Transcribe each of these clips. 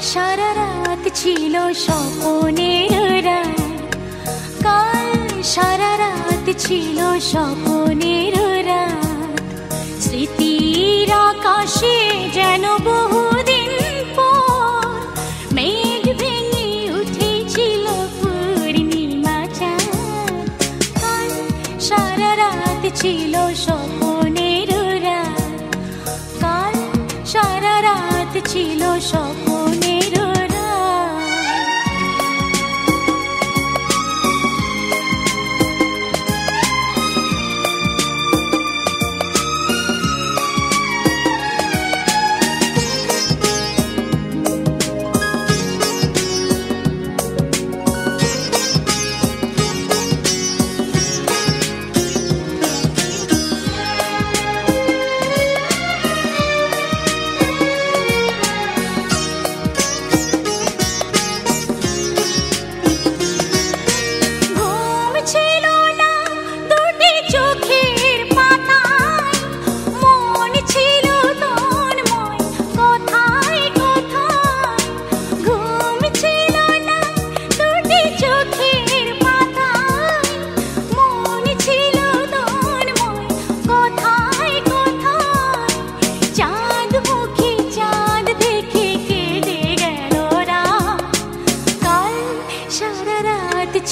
সারা রাত ছিল স্বপ্নের রাত, কাল সারা রাত ছিল স্বপ্নের রাত। স্মৃতির আকাশে যেন বহুদিন পর মেঘ ভেঙে উঠেছিল পূর্ণিমা চাঁদ। কাল সারা রাত ছিল স্বপ্নের রাত, কাল সারা রাত ছিল স্বপ্নের রাত।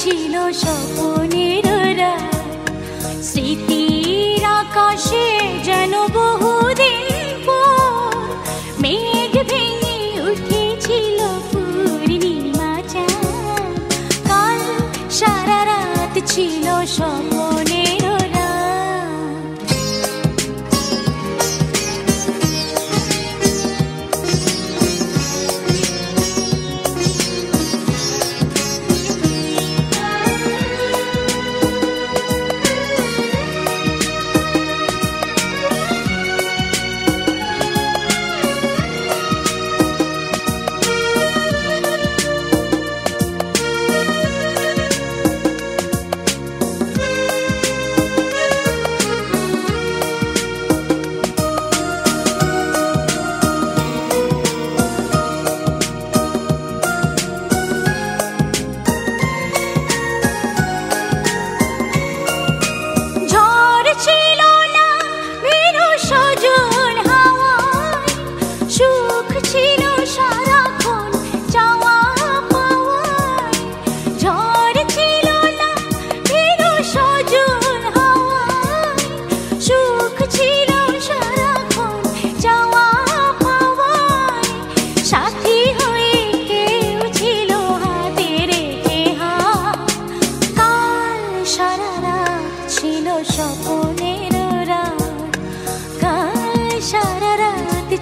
ছিল স্বপ্নের রাত, স্মৃতির আকাশে যেন বহুদিন পর মেঘ ভেঙে উঠেছিল পূর্ণিমা চাঁদ। কাল সারা রাত ছিল স্বপ্নের রাত।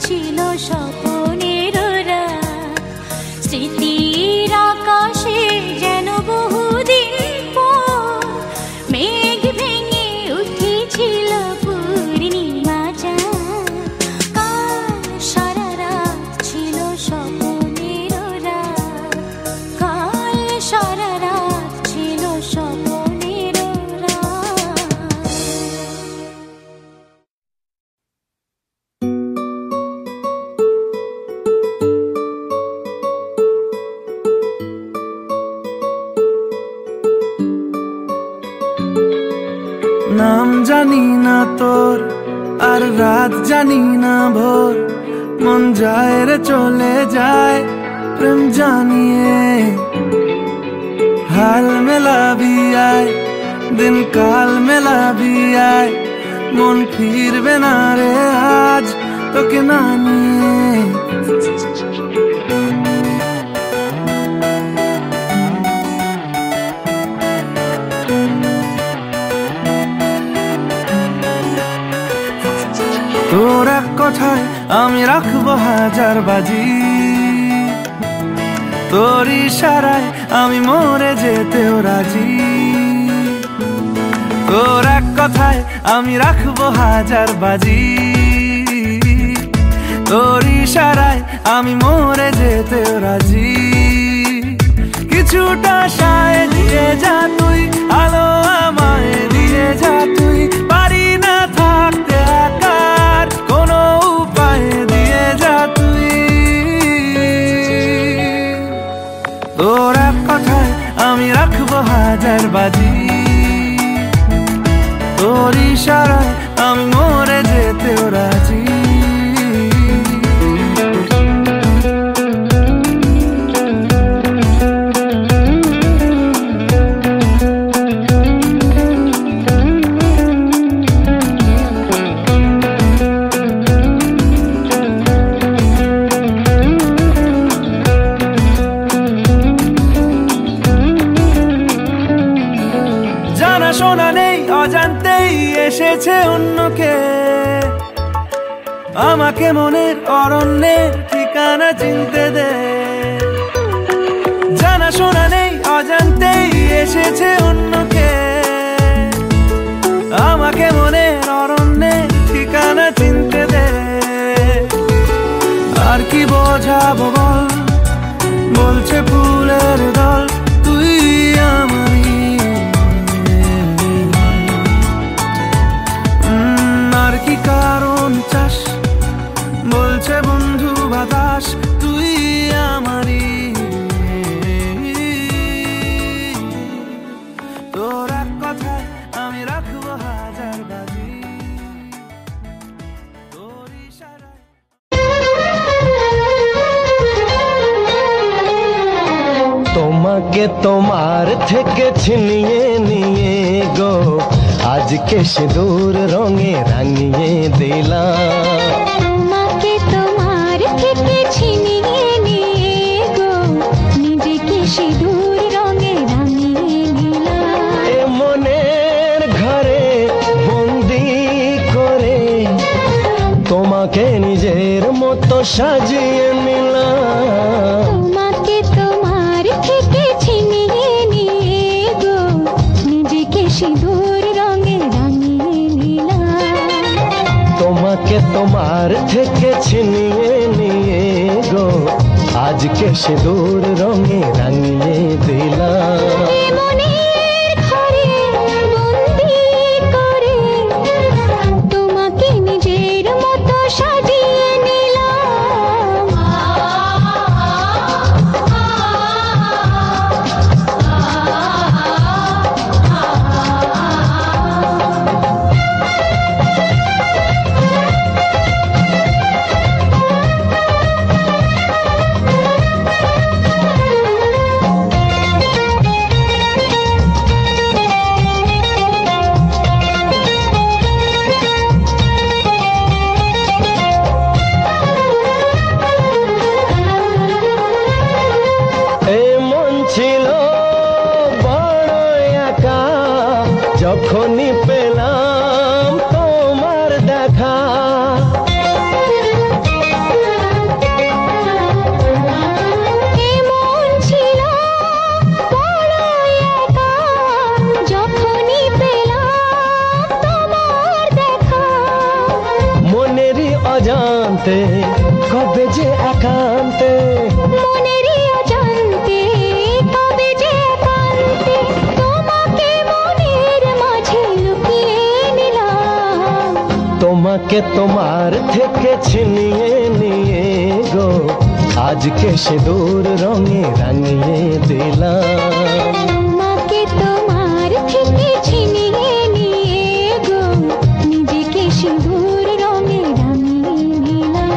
ছিল স্বপ্নের রাত, স্মৃতির আকাশে যেন বহুদিন পর মেঘ ভেঙে উঠেছিল পূর্ণিমা চাঁদ। কাল সারা রাত ছিল স্বপ্নের রাত, কাল সারা রাত ছিল স্বপ্নের রাত। নাম জানি না তোর আর রাত জানি না ভোর, মন যায় রে চলে যায় প্রেম জানিয়ে। হাল মেলাবি আয়, দিন কাল মেলাবি আয়, মন ফিরবে না রে আজ তোকে না নিয়ে। তোর এক কথায় আমি রাখবো হাজার বাজি, তোর ইশারায় আমি মরে যেতেও রাজি। তোর এক কথায় আমি রাখবো হাজার বাজি, তোর ইশারায় আমি মরে যেতেও রাজি। কিছুটা সায় দিয়ে যা তুই, আলো আমায় দিয়ে যা তুই, পারি না থাকতে একার কোনো উপায় দিয়ে যা তুই। হাজার বাজি, তোর ইশারায় আমি মরে যেতেও রাজি। জানাশোনা নেই অজান্তেই এসেছে অন্যকে, আমাকে মনের অরণ্যের ঠিকানা চিনতে দে। জানাশোনা নেই অজান্তেই এসেছে অন্যকে, আমাকে মনের অরণ্যের ঠিকানা চিনতে দে। আর কি বোঝাবো বল, বলছে ফুলের দল তুই আমারই। আর কি কারণ চাস, বলছে বন্ধু বাতাস তুই আমারই। তোর এক কথায় আমি রাখবো হাজার বাজি, তোর ইশারায়। তোমাকে তোমার থেকে ছিনিয়ে নিয়ে গো আজকে সিঁদুর রঙে রাঙিয়ে দিলাম। তোমাকে তোমার থেকে ছিনিয়ে নিয়ে গো নিজেকে সিঁদুর রঙে রাঙিয়ে নিলাম। এ মনের ঘরে বন্দি করে তোমাকে নিজের মতো সাজিয়ে নিলাম। তোমাকে তোমার থেকে ছিনিয়ে নিয়ে গো নিজেকে সিঁদুর রঙে রাঙিয়ে নিলাম। তোমাকে তোমার থেকে ছিনিয়ে নিয়ে গো আজকে সিঁদুর রঙে রাঙিয়ে দিলাম। এ মনের ঘরে বন্দি করে তোমাকে নিজের মতো সাজিয়ে নিলাম। যখনই পেলাম তোমার দেখা, এমন ছিল বড় একা, যখনই পেলাম তোমার দেখা। মনেরই অজান্তে কবে যে একান্তে, মনেরই অজান্তে কবে যে একান্তে তোমাকে মনের মাঝে লুকিয়ে নিলাম। তোমাকে তোমার থেকে ছিনিয়ে নিয়ে গো আজকে সিঁদুর রঙে রাঙিয়ে দিলাম। তোমাকে তোমার থেকে ছিনিয়ে নিয়ে গো নিজেকে সিঁদুর রঙে রাঙিয়ে নিলাম।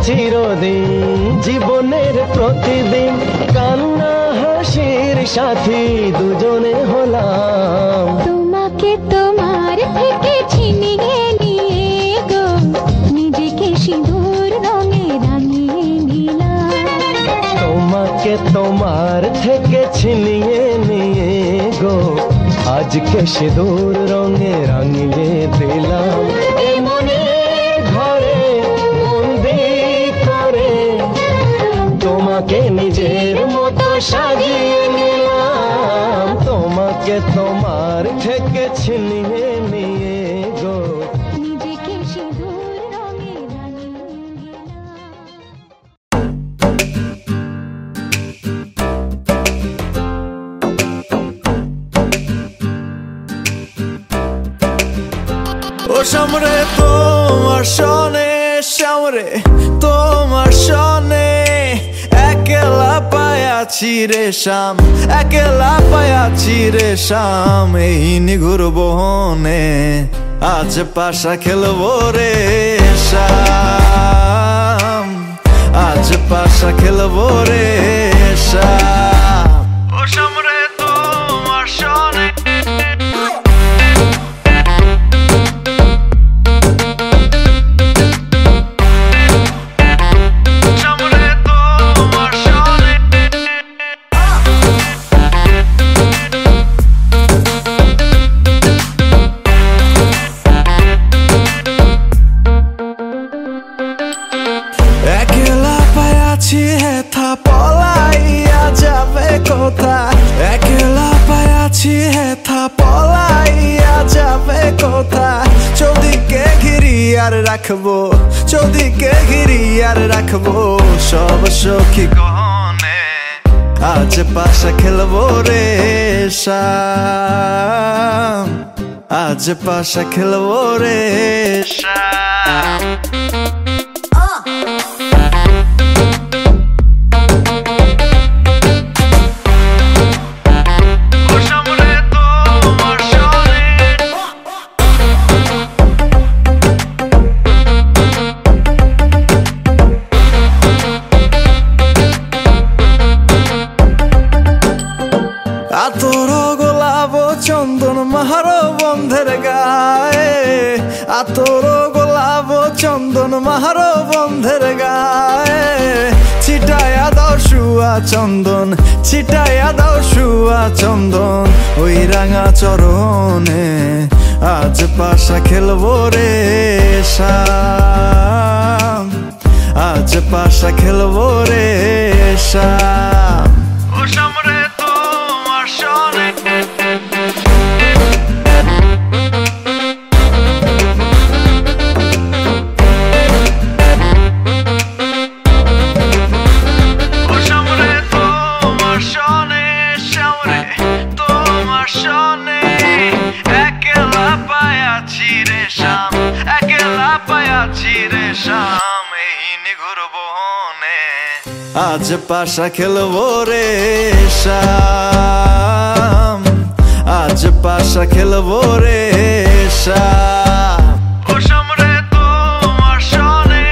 চিরদিন জীবনের প্রতিদিন কান্না হাসির সাথী দুজনে হলাম। তোমাকে তোমাকে তোমার থেকে ছিনিয়ে নিয়ে গো আজকে সিঁদুর রঙে রাঙিয়ে দিলাম এ মনের ঘরে বন্দি করে তোমাকে নিজের মতো সাজিয়ে নিলাম তোমাকে তোমার থেকে ছিনিয়ে নিয়ে গো নিজেকে সিঁদুর রঙে রাঙিয়ে নিলাম। ও সামরে তোমার সনে সামরে তোমার সনে একলা পায়াছি রে শাম একলা পায়াছি রে শাম এই নিগুর বহনে আজ পাশা খেলবো রে শাম আজ পাশা খেলবো রে শাম ও সামরে তোমার সনে একলা পায়াছি হেথা পলাইয়া যাবে কোথা একলা পায়াছি হেথা পলাইয়া যাবে কোথা চৌদিকে ঘিরি আর রাখবো চৌদিকে ঘিরি আর রাখবো সব সখী গহনে আজ পাশা খেলবো রে শাম আজ পাশা খেলবো রে শাম আতর গোলাপ চন্দন মাহারো বন্ধের গায়ে আতর গোলাপ চন্দন মাহারো বন্ধের গায়ে ছিটায়া দাও শুয়া চন্দন ছিটায়া দাও শুয়া চন্দন ওই রাঙা চরণে আজ পাশা খেলবো রে শাম আজ পাশা খেলবো রে শাম ও সামরে তোমার সনে ও সামরে তোমার সনে সামরে তোমার সনে একলা পায়াছি রে শাম একলা পায়াছি রে শাম এই নিগুর বহনে আজ পাশা খেলবো রে শাম আজ পাশা খেলবো রে শাম ও সামরে তোমার সনে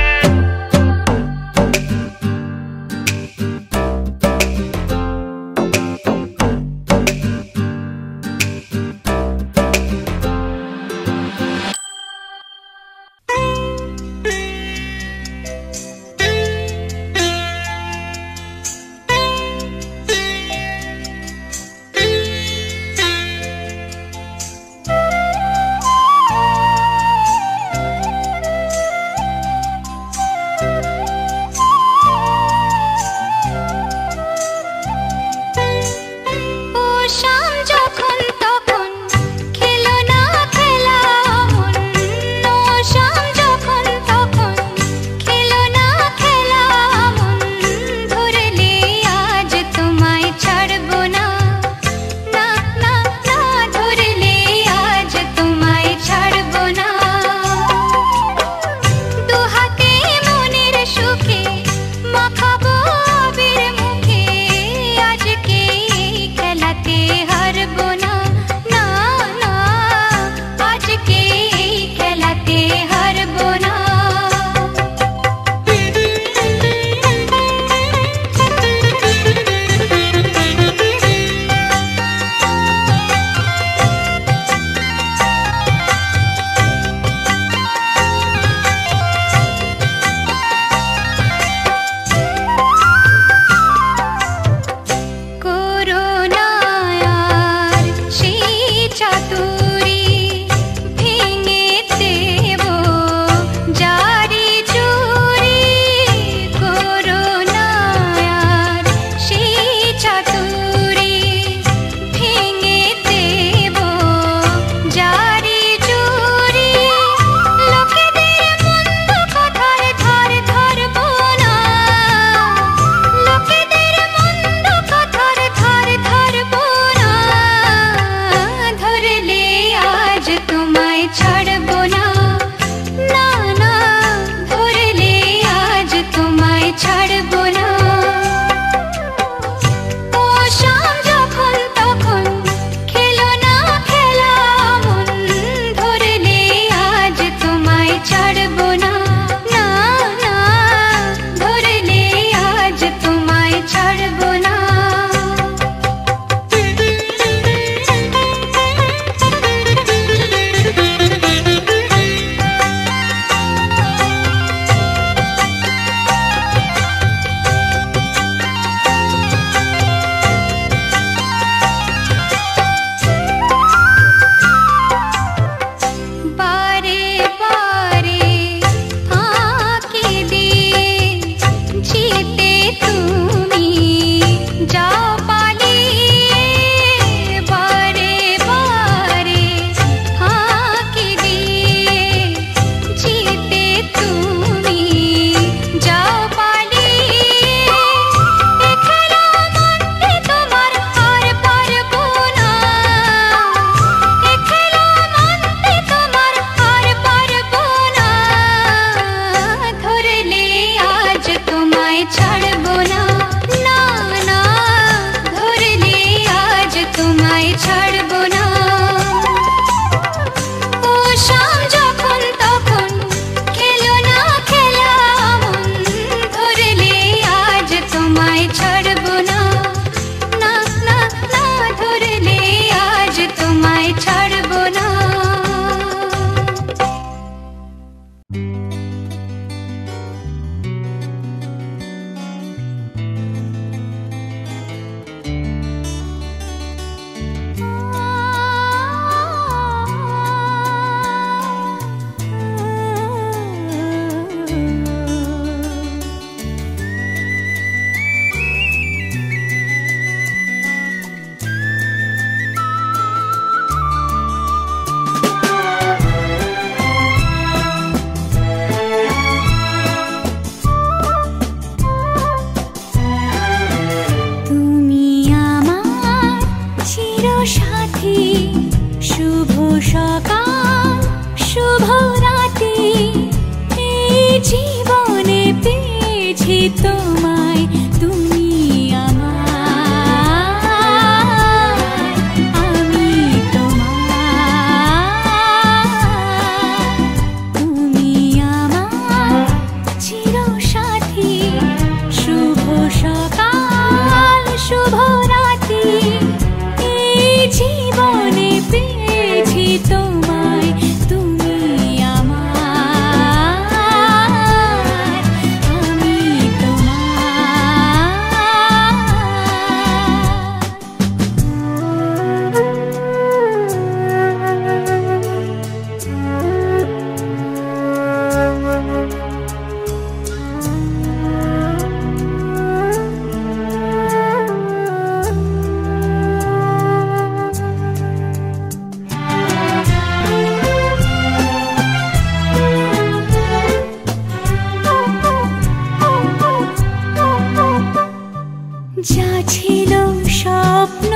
ছিল স্বপ্ন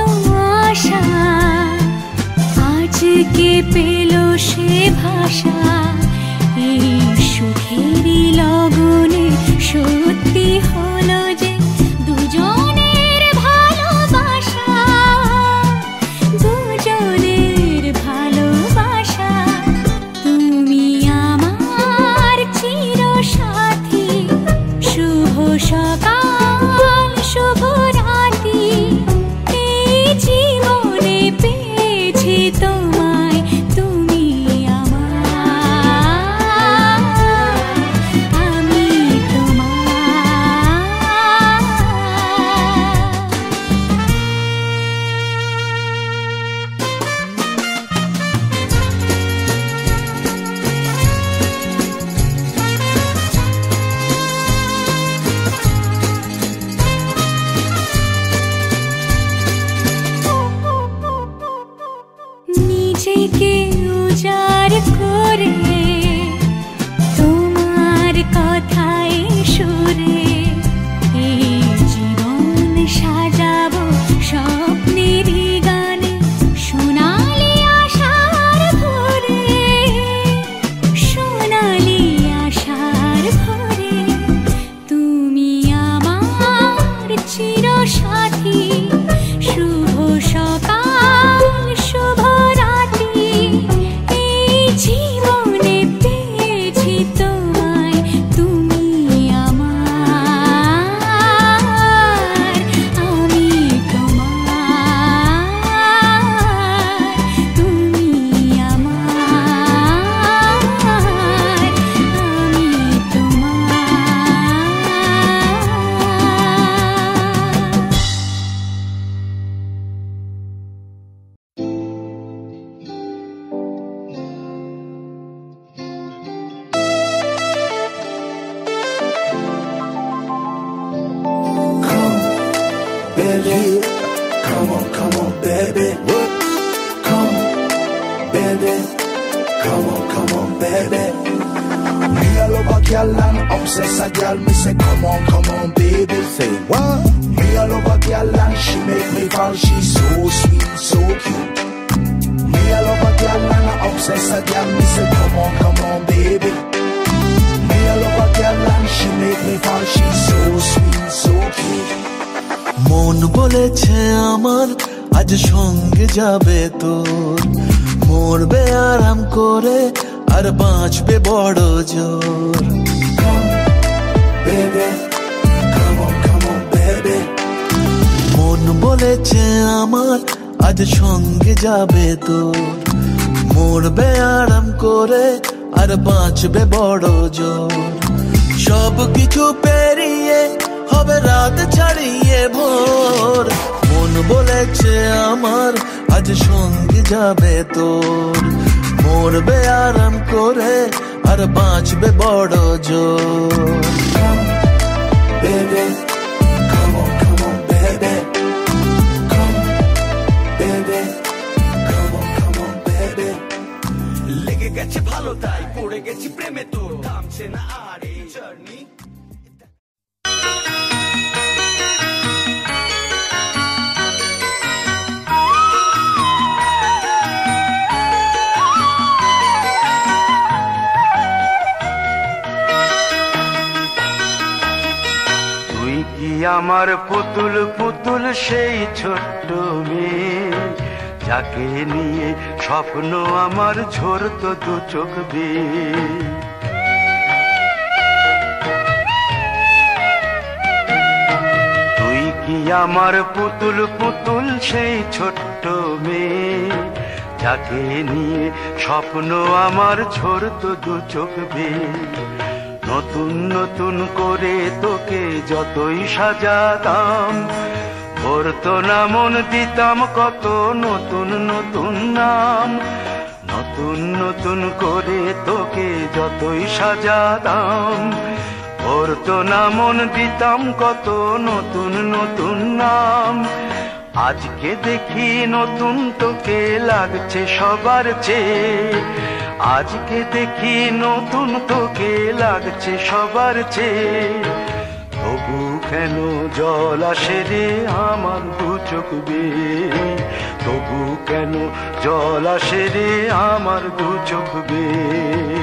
আশা, আজকে পেল সে ভাষা। এই সুখেরই লগনে সত্যি হলো যে দুজনের ভালোবাসা, দুজনের ভালোবাসা। তুমি আমার চিরসাথী, শুভ সকাল শুভ রাতি। এই জীবনে পেয়েছি তোমায়, তুমি আমার, আমি তোমার। নিজেকে উজাড় করে তোমার কথায় সুরে এই জীবন সাজাবো স্বপ্নেরই গানে। সোনালি আশার ভোরে, সোনালি আশার ভোরে। তুমি আমার চিরসাথী, শুভ সকাল শুভ রাতি। এই জীবনে পেয়েছি তোমায়, তুমি আমার, আমি তোমার। তুমি আমার, আমি Baby, come on, baby. Come, baby, come on, baby. Me a love a girl and obsess a girl. Me say, come on, baby. Say what? Me a love a girl and she make me fall. She's so sweet, so cute. Me a love a girl and obsess a girl. Me say, come on, baby. Me a love a girl and she make me fall. She's so sweet, so cute. মন বলেছে আমার আজ সঙ্গে যাবে তোর, মরবে আরাম করে আর বাঁচবে বড় জোর। মন বলেছে আমার আজ সঙ্গে যাবে তোর, মরবে আরাম করে আর বাঁচবে বড় জোর। সব কিছু পেরিয়ে হবে রাত ছাড়িয়ে ভোর। মন বলেছে আমার আজ সঙ্গে যাবে তোর, মরবে আরাম করে আর বাঁচবে বড় জোর। Baby, come on, baby. Come, baby, come on, baby. লেগে গেছে ভালো তাই পড়ে গেছি প্রেমে তোর, থামছে না আর এই জার্নি। আমার পুতুল পুতুল সেই ছোট্ট মেয়ে, যাকে নিয়ে স্বপ্ন আমার ঝরতো দু চোখ বেয়ে। তুই কি আমার পুতুল পুতুল সেই ছোট্ট মেয়ে, যাকে নিয়ে স্বপ্ন আমার ঝরতো দু চোখ বেয়ে। নতুন নতুন করে তোকে যতই সাজাতাম, ভরতো না মন দিতাম কত নতুন নতুন নাম। নতুন নতুন করে তোকে যতই সাজাতাম, ভরতো না মন দিতাম কত নতুন নতুন নাম। আজকে দেখি নতুন তোকে লাগছে সবার চেয়ে, আজকে দেখি নতুন তোকে লাগছে সবার চেয়ে। তবু কেন জল আসে রে আমার দু চোখ বেয়ে, তবু কেন জল আসে রে আমার দু চোখ বেয়ে।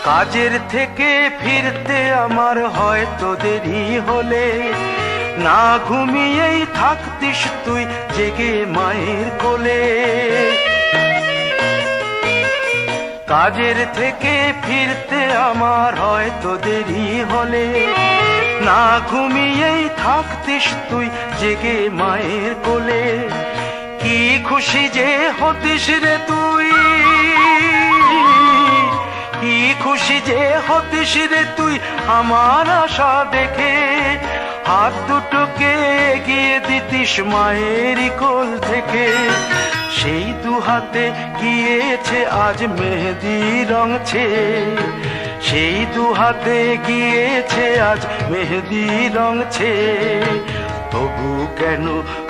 কাজের থেকে ফিরতে আমার হয়তো দেরি হলে, না ঘুমিয়েই থাকতিস তুই জেগে মায়ের কোলে। কাজের থেকে ফিরতে আমার হয়তো দেরি হলে, না ঘুমিয়েই থাকতিস তুই জেগে মায়ের কোলে। কি খুশি যে হতিস রে তুই, কি খুশি যে হতিস রে তুই আমার আশা দেখে। হাত দুটোকে এগিয়ে দিতিস মায়ের কোল থেকে, সেই দু হাতে গিয়েছে আজ মেহেদি রং ছেয়ে, সেই দু হাতে গিয়েছে আজ মেহেদি রং ছেয়ে। তবু কেন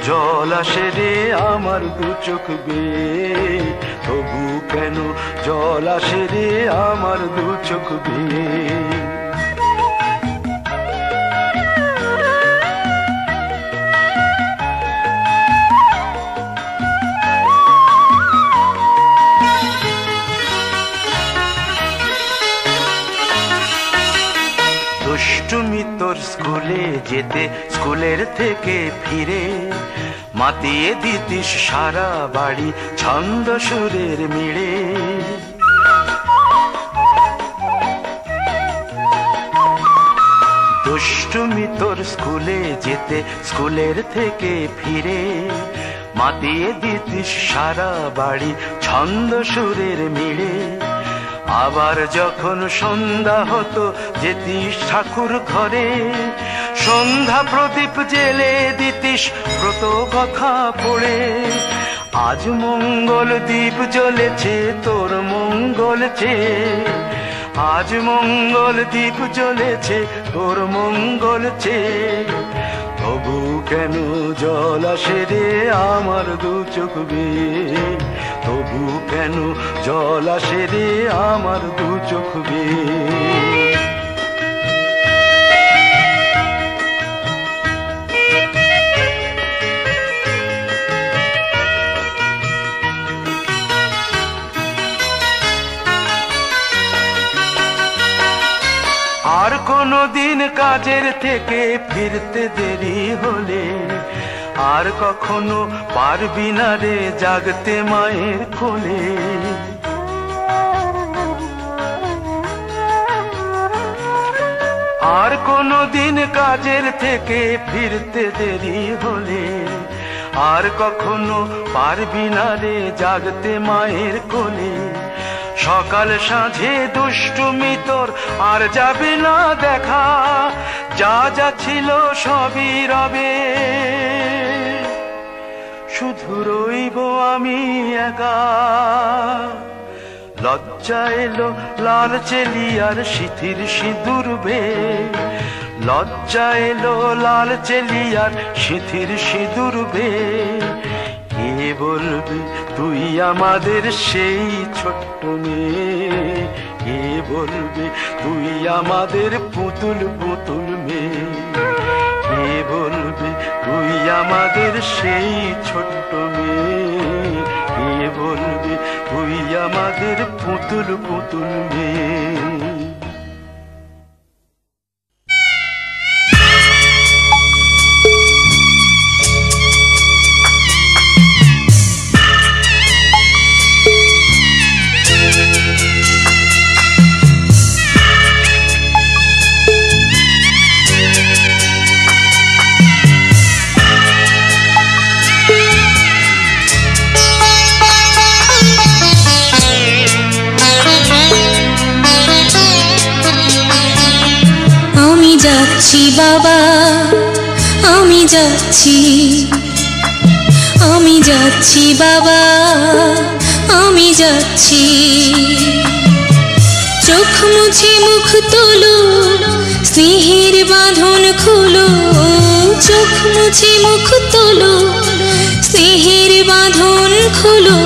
জল আসে রে আমার দু চোখ বেয়ে, তবু কেন জল আসে রে আমার দু চোখ বেয়ে। দুষ্টুমি তোর স্কুলে যেতে, স্কুলের থেকে ফিরে মাতিয়ে দিতিস সারা বাড়ি ছন্দ সুরের মিড়ে। দুষ্টুমি তোর স্কুলে যেতে, স্কুলের থেকে ফিরে মাতিয়ে দিতিস সারা বাড়ি ছন্দ সুরের মিড়ে। আবার যখন সন্ধ্যা হতো যেতিস ঠাকুর ঘরে, সন্ধ্যা প্রদীপ জেলে দিতিস ব্রত কথা পড়ে। আজ মঙ্গল দ্বীপ জ্বলেছে তোর মঙ্গল চেয়ে, আজ মঙ্গল দ্বীপ জ্বলেছে তোর মঙ্গল চেয়ে। তবু কেন জল আসে রে আমার দু চোখ বেয়ে, তবু কেন জল আসে রে আমার দু চোখ বেয়ে। আর কোনো দিন কাজের থেকে ফিরতে দেরি হলে, আর কখনো পারবি না রে জাগতে মায়ের কোলে। আর কোনো দিন কাজের থেকে ফিরতে দেরি হলে, আর কখনো পারবি না রে জাগতে মায়ের কোলে। সকাল সাঁঝে দুষ্টুমি তোর আর যাবে না দেখা, যা যা ছিল সবই রবে, শুধু রইব আমি একা। লজ্জা এলো লাল চেলিয়ার সিথির সিঁদুর বেয়ে, লজ্জা এলো লাল চেলিয়ার সিথির সিঁদুর বেয়ে। কে বলবি তুই আমাদের সেই ছোট্ট মেয়ে, কে বলবি তুই আমাদের পুতুল পুতুল মেয়ে, কে বলবি তুই আমাদের সেই ছোট্ট মেয়ে, কে বলবি তুই আমাদের পুতুল পুতুল মেয়ে। যাচ্ছি বাবা, আমি যাচ্ছি, আমি যাচ্ছি বাবা, আমি যাচ্ছি। চোখ মুছে মুখ তোলো, স্নেহের বাঁধন খোলো। চোখ মুছে মুখ তোলো, স্নেহের বাঁধন খোলো।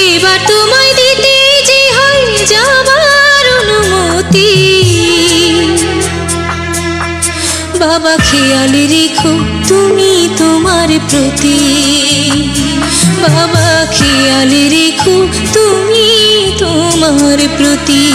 এবার তোমায় দিতে যে হয় যাবার অনুমতি। বাবা খেয়াল রেখো তুমি তোমার প্রতি। বাবা খেয়াল রেখো তুমি তোমার প্রতি।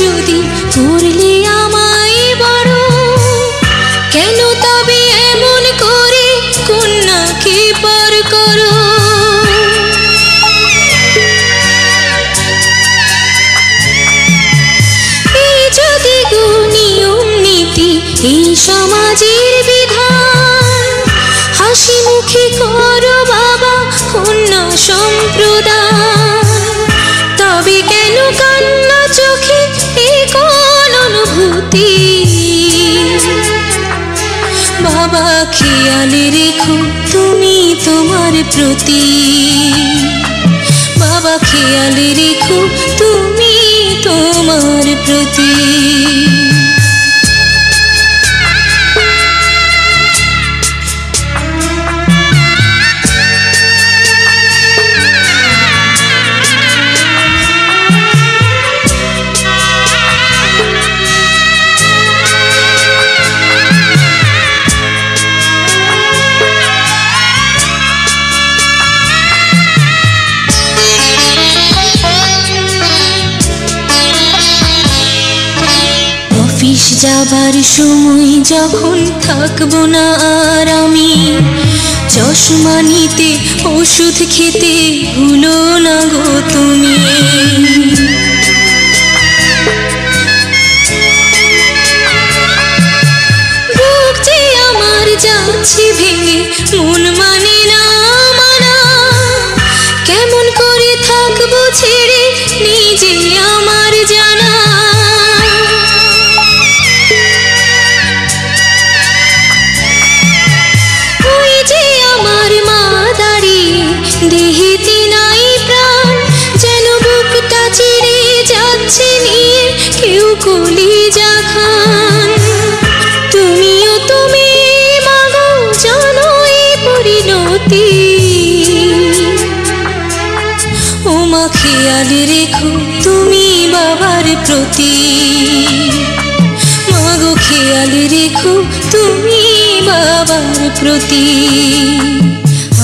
যদি করলে আমায় বড়, কেন তবে এমন করে কন্যাকে পর করো? এই যদি গো নিয়ম নীতি, এই সমাজের বিধান, হাসি মুখে করো বাবা কন্যা সম্প্রদান। তবে কেন কান্না চোখে কোন অনুভূতি? বাবা খেয়াল রেখো তুমি তোমার প্রতি। বাবা খেয়াল রেখো তুমি তোমার প্রতি। যাবার সময় যখন থাকবো না আর আমি, চশমা নিতে ওষুধ খেতে ভুলো না গো তুমি। বুক যে আমার যাচ্ছে ভেঙে, মন মানে না মানা। কেমন করে থাকবো ছেড়ে নিজে আমার জানা। দেহেতে নাই প্রাণ, যেন বুকটা চিরে যাচ্ছে নিয়ে কেউ কলিজা খান। তুমিও তুমি মাগো জানো এই পরিণতি। ও মা খেয়াল রেখো তুমি বাবার প্রতি। মাগো খেয়াল রেখো তুমি বাবার প্রতি।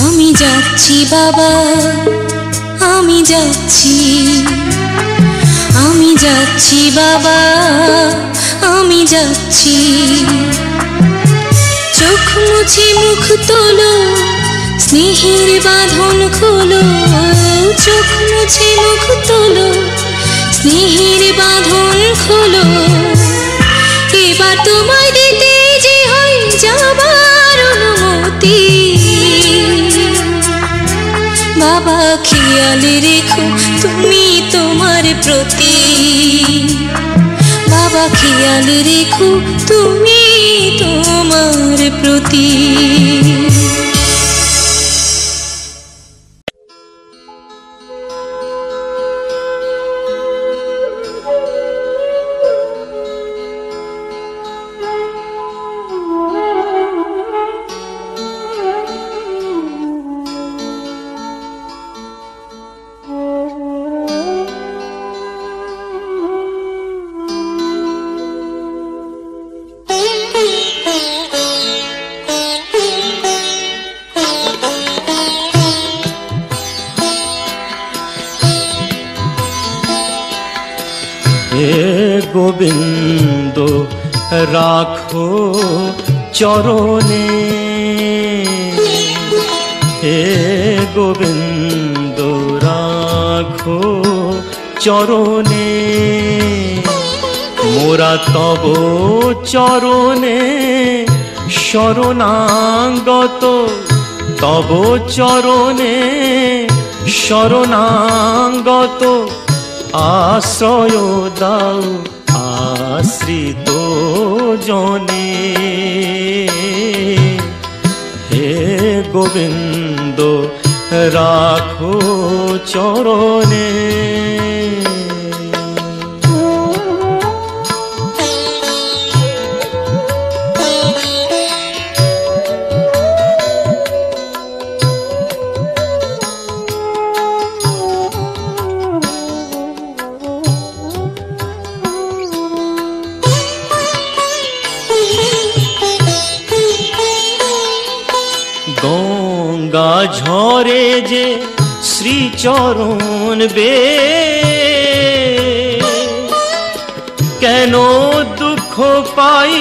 আমি যাচ্ছি বাবা, আমি যাচ্ছি। আমি যাচ্ছি বাবা, আমি যাচ্ছি। চোখ মুছে মুখ তোলো, স্নেহের বাঁধন খোলো। চোখ মুছে মুখ তোলো, স্নেহের বাঁধন খোলো। এবার তোমায় দিতে যে হয় যাবার অনুমতি। বাবা খেয়াল রেখো তুমি তোমার প্রতি। বাবা খেয়াল রেখো তুমি তোমার প্রতি। গোবিন্দ রাখো চরণে, হে গোবিন্দ রাখো চরণে মোরা তব চরণে শরণাগত তব চরণে শরণাগত আশ্রয় দাও আশ্রিত জনে হে গোবিন্দ রাখো চরণে গঙ্গা ঝরে যে শ্রীচরণ বে কেন দুঃখ পাই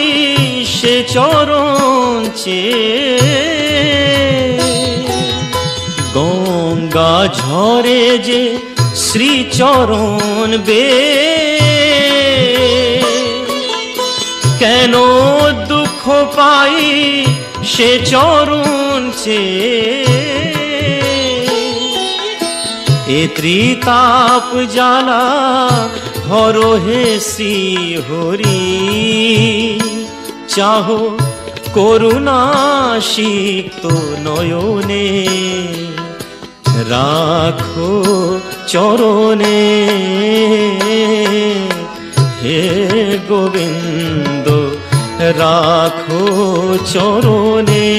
সে চরণ চেয়ে গঙ্গা ঝরে যে শ্রীচরণ বে কেন দুঃখ পাই সে চরণ এ ত্রিতাপ জ্বালা হর হে শ্রী হরি চাহো করুণা সিক্ত নয়নে রাখো চরণে হে গোবিন্দ রাখো চরণে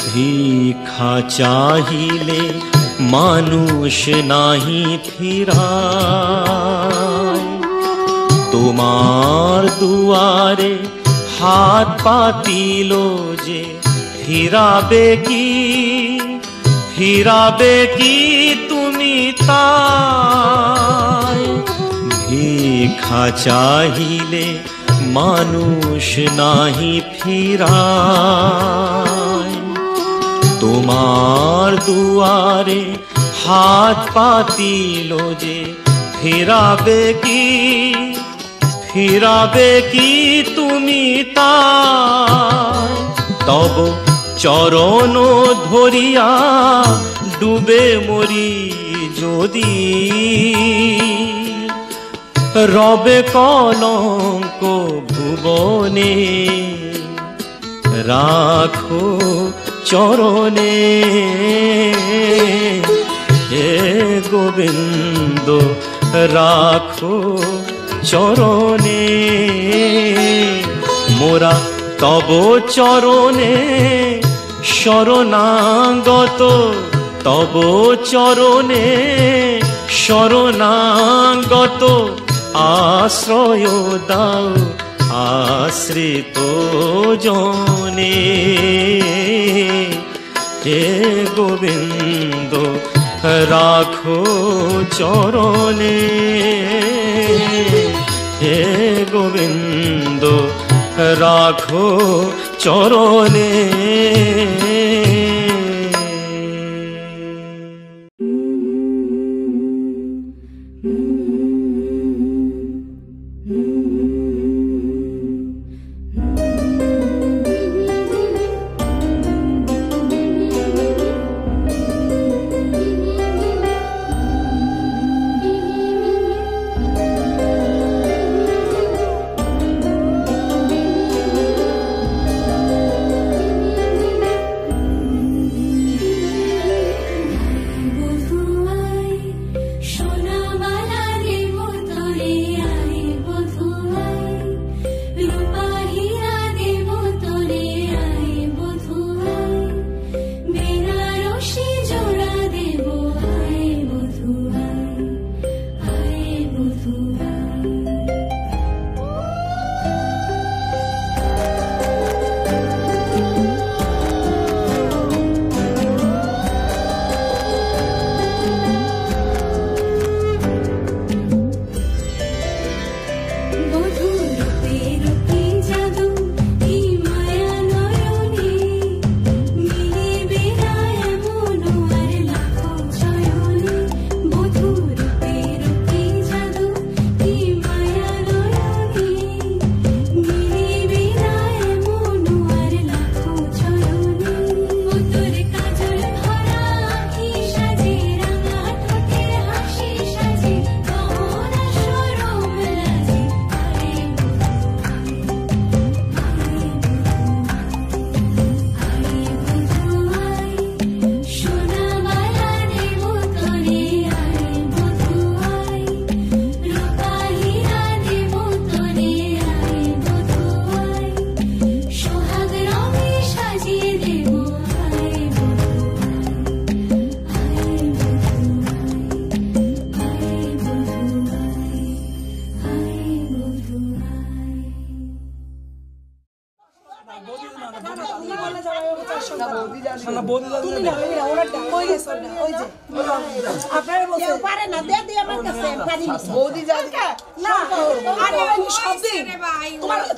ভিক্ষা চাহিলে মানুষ নাহি ফিরায় তোমার দুয়ারে হাত পাতিল যে ফিরাবে কি তুমি তাই ভিক্ষা চাহিলে মানুষ নাহি ফিরায় তোমার দুয়ারে হাত পাতিল যে ফিরাবে কি তুমি তাই তব চরণ ধরিয়া ডুবে মরি যদি রবে কলঙ্ক ভুবনে রাখো চরণে হে গোবিন্দ রাখো চরণে মোরা তব চরণে শরণাগত তব চরণে শরণাগত আশ্রয় দাও আশ্রিত জনে হে গোবিন্দ রাখো চরণে হে গোবিন্দ রাখো চরণে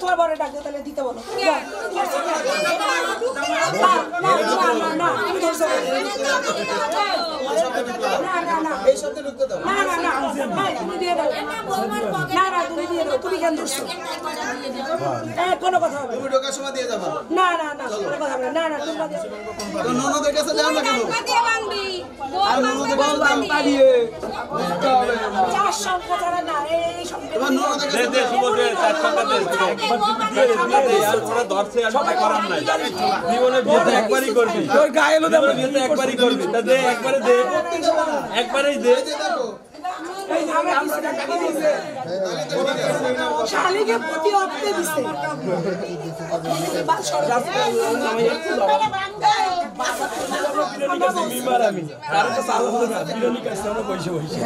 তোমার বড় ডাক তাহলে দিতে বলো তুমি কেন ধরছো কোনো কথা হবে তুমি ঢোকার সময় দিয়ে যাবা না না না কোনো কথা হবে না না তোমরা তো ননদের কাছে যাও না কেন আর ননদের কাছে দাম পাড়িয়ে চার সংখ্যা ছাড়া না এই সব তোমার ননদের কাছে দে শুভ দে চার সংখ্যা দে আর ওরা ধরছে আর সবাই করার নাই জীবনে বিয়ে একবারই করবি তোর গায়ে এলো দেব বিয়ে একবারই করবি তা দে একবারে দে একবারেই দে শালিকে প্রতি অর্থে দিছে আমি কারণ তো সাল হলো না বিরোধী কাছে আমরা বসে বসে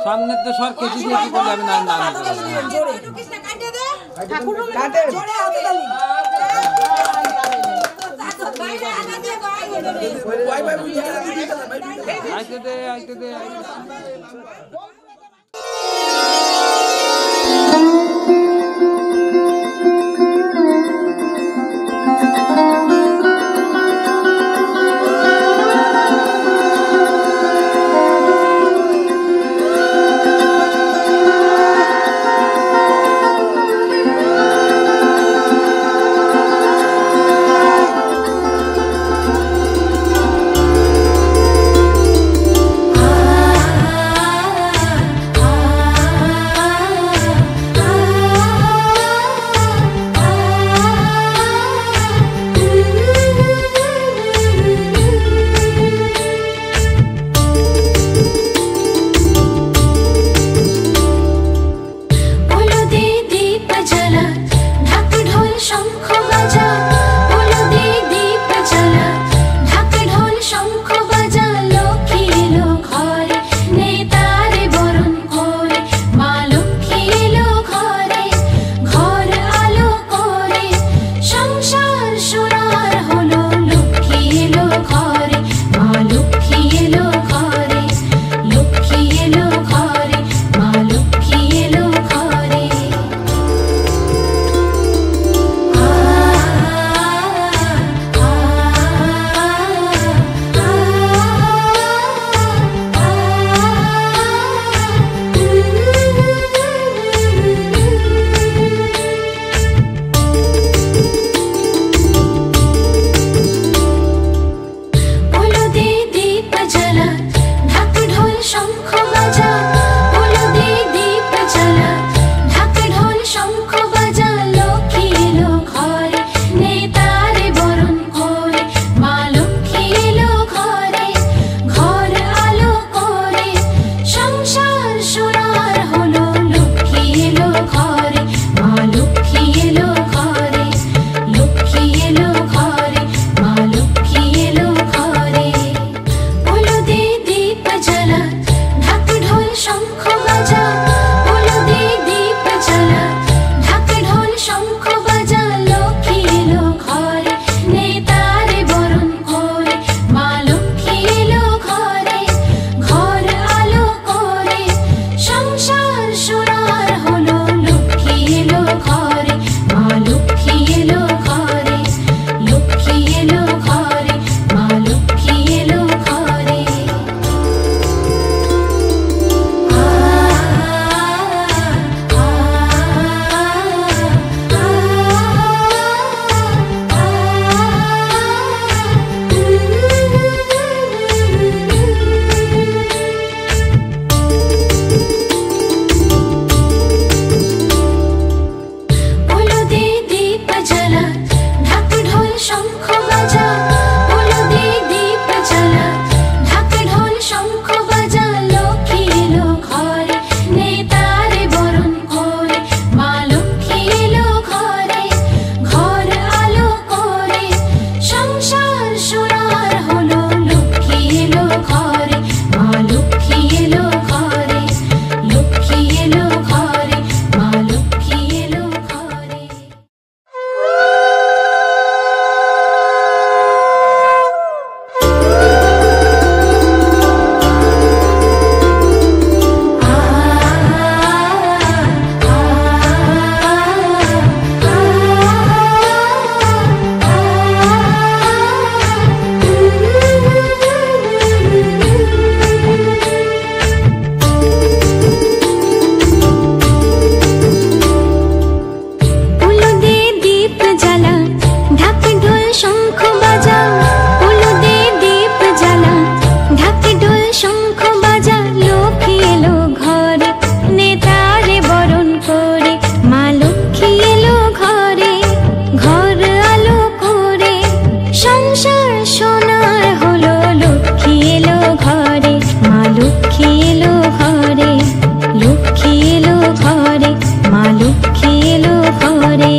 সামনে তো সর কেজি দিয়ে কি করলে আমি না না ঠাকুর কাটে জোরে হাতে তালি বাই বাই আইতে দে আইতে দে সোনার হলো লক্ষ্মী এলো ঘরে, মা লক্ষ্মী এলো ঘরে, লক্ষ্মী এলো ঘরে, মা লক্ষ্মী এলো ঘরে।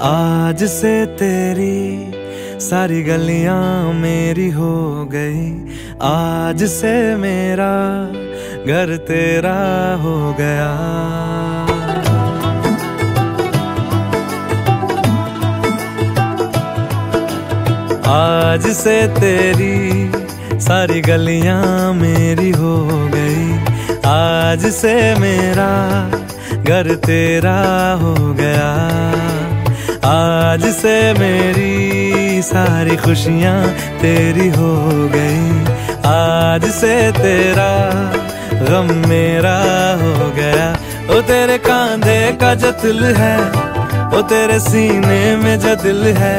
आज से तेरी सारी गलियां मेरी हो गई, आज से मेरा घर तेरा हो गया। आज से तेरी सारी गलियां मेरी हो गई, आज से मेरा घर तेरा हो गया। आज से मेरी सारी खुशियां तेरी हो गई, आज से तेरा गम मेरा हो गया। ओ तेरे कांधे का जो दिल है, ओ तेरे सीने में जो दिल है,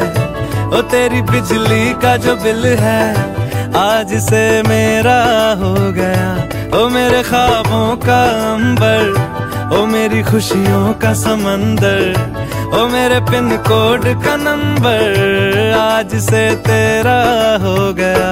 ओ तेरी बिजली का जो बिल है, आज से मेरा हो गया। ओ मेरे ख्वाबों का अंबर, ओ मेरी खुशियों का समंदर, ओ मेरे पिन कोड का नंबर, आज से तेरा हो गया।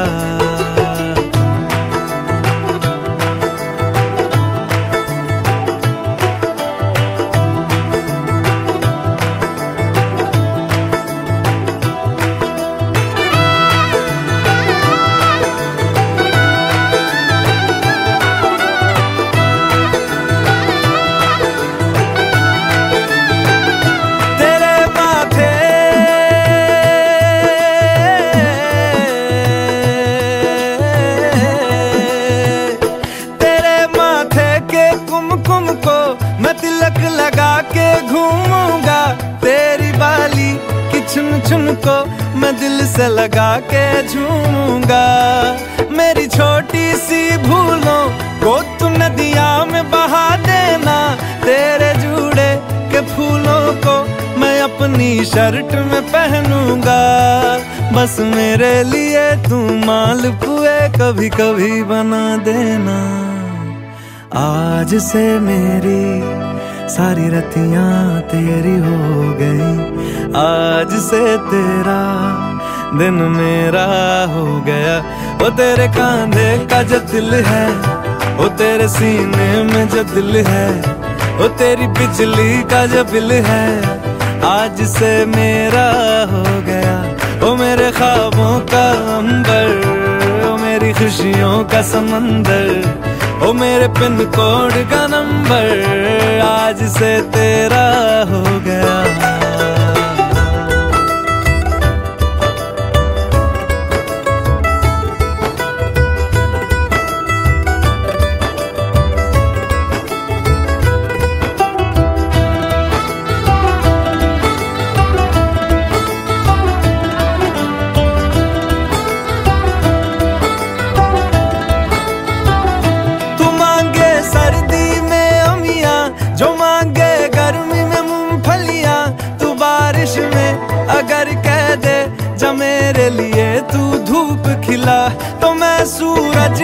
को मैं दिल से लगा के झूमूंगा। मेरी छोटी सी भूलों को तू नदिया में बहा देना, तेरे जुड़े के फूलों को मैं अपनी शर्ट में पहनूंगा। बस मेरे लिए तू मालपुए कभी कभी बना देना। आज से मेरी सारी रतियां तेरी हो गई, आज से तेरा दिन मेरा हो गया। वो तेरे कांधे का जो दिल है, वो तेरे सीने में जो दिल है, वो तेरी बिजली का जो बिल है, आज से मेरा हो गया। वो मेरे ख्वाबों का अंबर, वो मेरी खुशियों का समंदर, ओ मेरे पिन कोड का नंबर, आज से तेरा हो गया। अगर कह दे जब मेरे लिए तू धूप खिला, तो मैं सूरज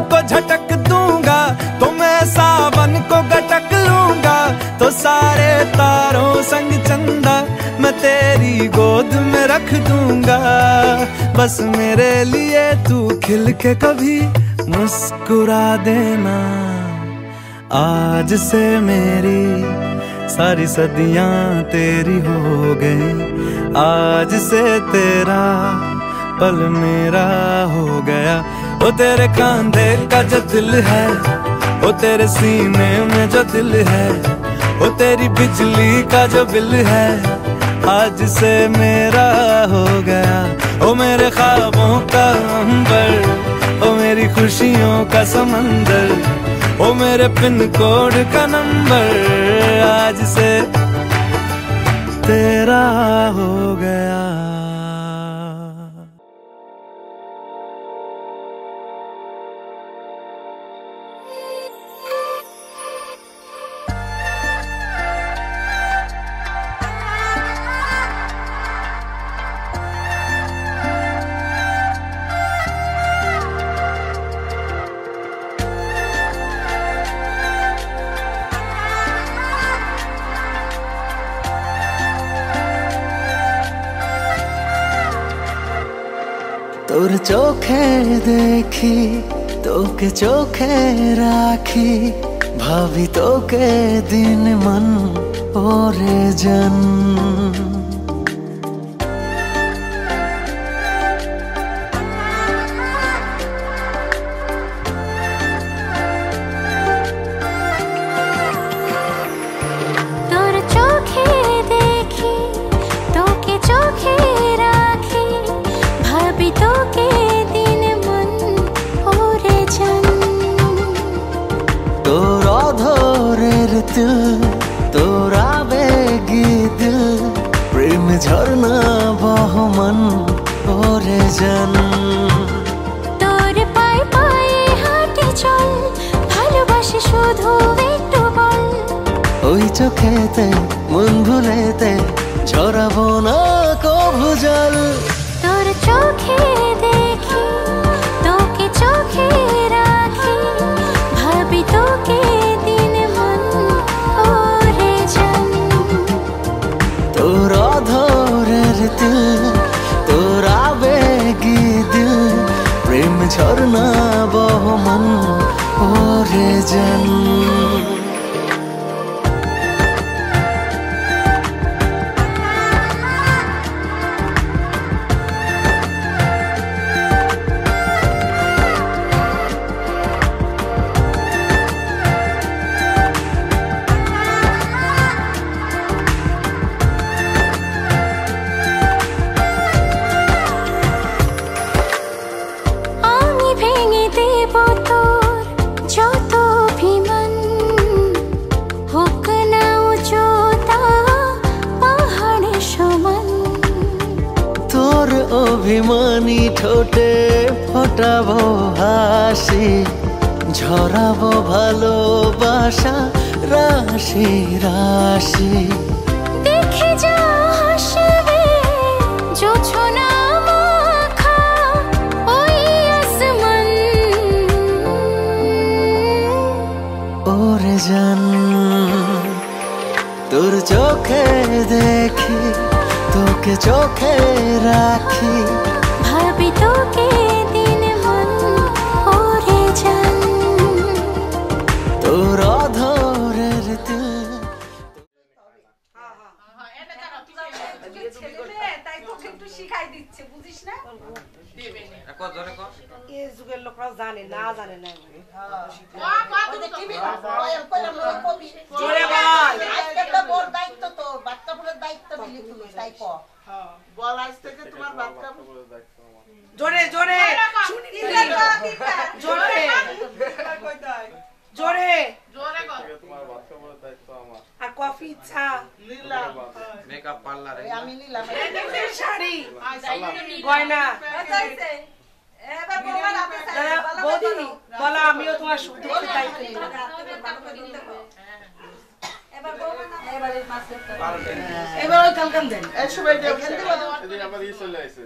को झटक दूंगा, तो मैं सावन को गटक लूंगा। तो सारे तारों संग चंदा मैं तेरी गोद में रख दूंगा। बस मेरे लिए तू खिल के कभी मुस्कुरा देना। आज से मेरी सारी सदियां तेरी हो गई, आज से तेरा पल मेरा हो गया। वो तेरे कांधे का जो दिल है, वो तेरे सीने में जो दिल है, वो तेरी बिजली का जो बिल है, आज से मेरा हो गया। ओ मेरे ख्वाबों का अंबर, ओ मेरी खुशियों का समंदर, ओ मेरे पिन कोड का नंबर, आज से तेरा हो गया। তোর চোখে দেখি তোকে চোখে রাখি ভাবি তোকে দিন মন ওরে জান তোর চোখে দেখি তোকে চোখে রাখি ভাবি তোকে দিন মন ওরে জান তোর অধরের তিল তোর আবেগী দিল প্রেম ঝর্ণা বহমান ওরে জান তোর পায়ে পায়ে হাঁটি চল ভালোবাসি শুধু একটু বল ওই চোখেতে মন ভুলেতে ঝরাবো না কভু জল তোর চোখে দেখি তোকে চোখে রাখি ভাবি তোকে দিন মন ওরে জান তোর অধরের তিল তোর আবেগী দিল প্রেম ঝর্ণা বহমান ওরে জান আমি ভেঙে দেব তোর যত অভিমান হোক না উচ্চতা পাহাড়ের সমান তোর অভিমানী ঠোঁটে ফোটাবো হাসি ঝরাবো ভালোবাসা রাশি রাশি দেখে যা হাসবে জোছনা মাখা ওই আসমান ওরে জান তোর চোখে দেখি তোকে চোখে রাখি ভাবি তোকে দিন মন ওরে জান তোর অধরের তিল তাই তোকে একটু শিখাই দিচ্ছে বুঝিস না এই যুগের লোকরাও জানে না জানে না জোরে বল দায়িত্ব তো বাচ্চা ফুলের দায়িত্ব দিলি তুমি তাই কর বল আজ থেকে তোমার বাচ্চা ফুলের দায়িত্ব জোরে জোরে জোরে জোরে জোরে তোমার বাচ্চা ফুলের দায়িত্ব আমার আর কফি চা নিলাম মেকআপ পার্লার আমি নিলাম শাড়ি গয়না বৌদি বলো আমিও তোমার সুখ দুঃখের দায়িত্ব নিলাম এবার ওই কালকান দেন এদিন আবার ই চলে আসে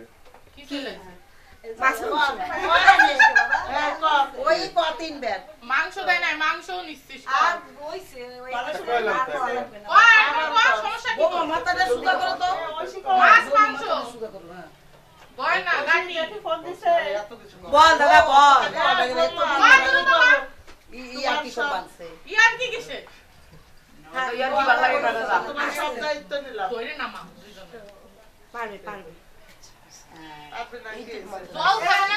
ওই কতিন ব্যাগ মাংস দেয় না মাংস নিচ্ছিস আর ওইছে ওই সমস্যা কি মাথাটা সুগা করো তো মাছ মাংস বল না গাড়ি ফোন দিছে বল দাদা বল ইয়ার কি সব বানছে ইয়ার কি কিসে হ্যাঁ ইয়ার কি ভালো লাগে দাদা তোমার সব দায়িত্ব নিলাম কইরে না মা দুইজনে পারবে পারবে আপনি নাকি জল খায় না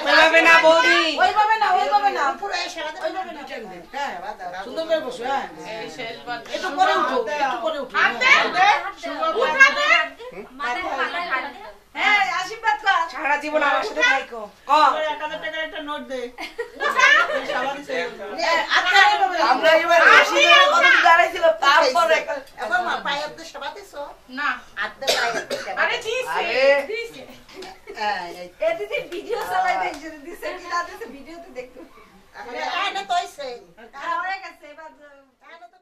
ওইভাবে না বৌদি ওইভাবে না পুরো এই সারাতে ওইভাবে না হ্যাঁ সুন্দর করে বসো হ্যাঁ এই শেষ বার একটু পরে উঠো একটু পরে উঠো আনতে উঠাতে হ্যাঁ আশীর্বাদ কর সারা জীবন আমার সাথে থাইকো ক 1000 টাকার একটা নোট দে আমরা এবার 80 টাকা কত দাঁড়াইছিল তারপর এখন মা পায়ে আপনি সেবা দিছো না আদে পায়ে আপনি সেবা আরে দিছে দিছে এদিকে ভিডিও চালাই দেখছে দিছে কি না দিছে ভিডিওতে দেখতে আরে না তোইছে হয়ে গেছে এবার তাহলে তো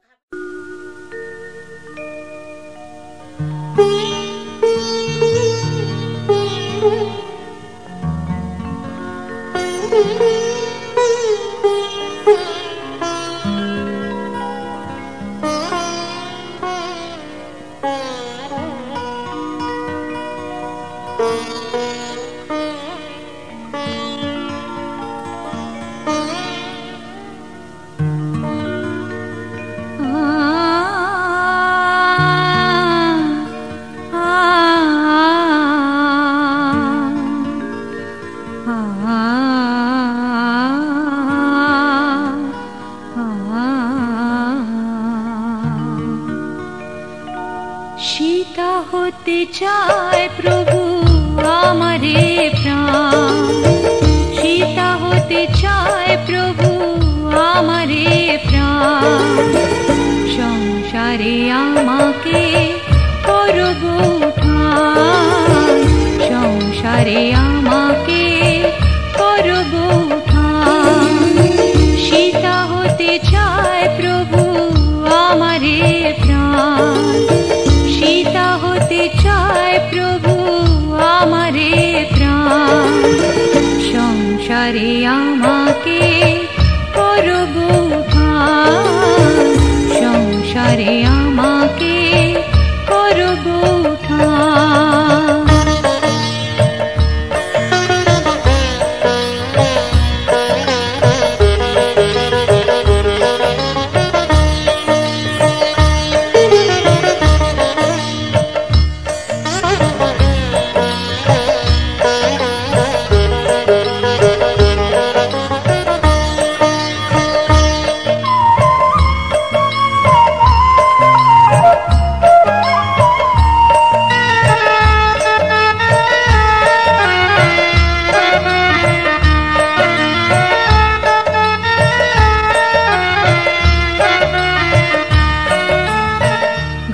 সীতা হতে চায় প্রভু আমারে প্রাণ, সীতা হতে চায় প্রভু আমারে প্রাণ। সংসারে আমাকে করব ঠান, সংসারে আমাকে করব ঠান। সীতা হতে চায় প্রভু আমারে প্রাণ, সীতা হতে চায় প্রভু আমারে প্রাণ। সংসারে আমাকে করব ঠান, সংসারে আমাকে করব ঠান।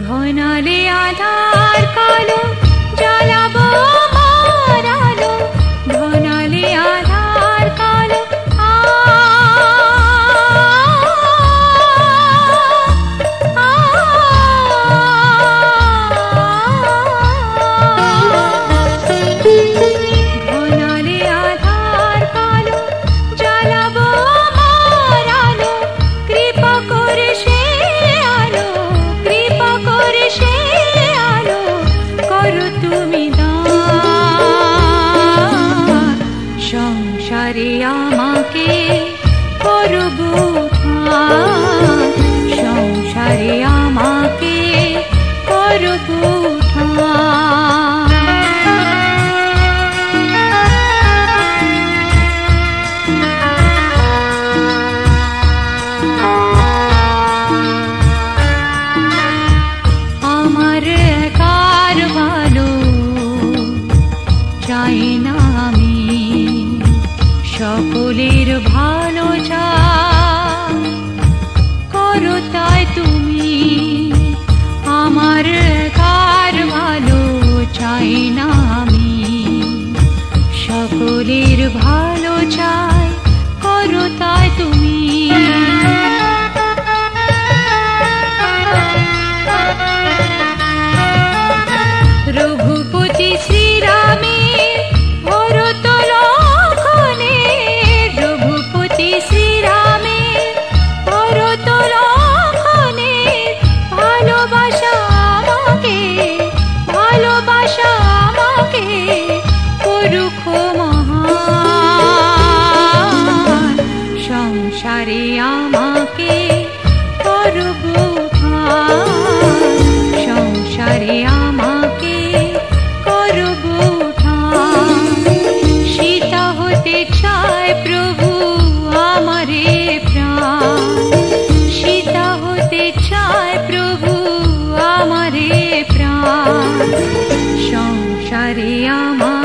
ঘনালে আধার কালো জ্বালাবো আমার আলো, ঘনালে আধার কালো ঘনালে আধার কালো জ্বালাবো আমার আলো। কৃপা করে সে আলো, কৃপা করে সে আলো করো তুমি দান। সংসারে আমাকে করব ঠান, সংসারে আমাকে করব ঠান। আমার একার ভালো চাই না আমি, সকলের ভালো চাই করো তাই তুমি। আমার একার ভালো চাই না আমি, সকলের ভালো চাই করো তাই তুমি। রঘুপতি শ্রীরামের ভরত লক্ষণের, রঘুপতি শ্রীরামের ভরত লক্ষণের ভালোবাসা আমাকে, ভালোবাসা আমাকে করুক মহান। সংসারে আমাকে করব ঠান, সংসারে আমাকে করব ঠান। সীতা হতে চায় প্রভু আমারে প্রাণ, সীতা হতে চায় প্রভু আমারে প্রাণ। সংসারে আমার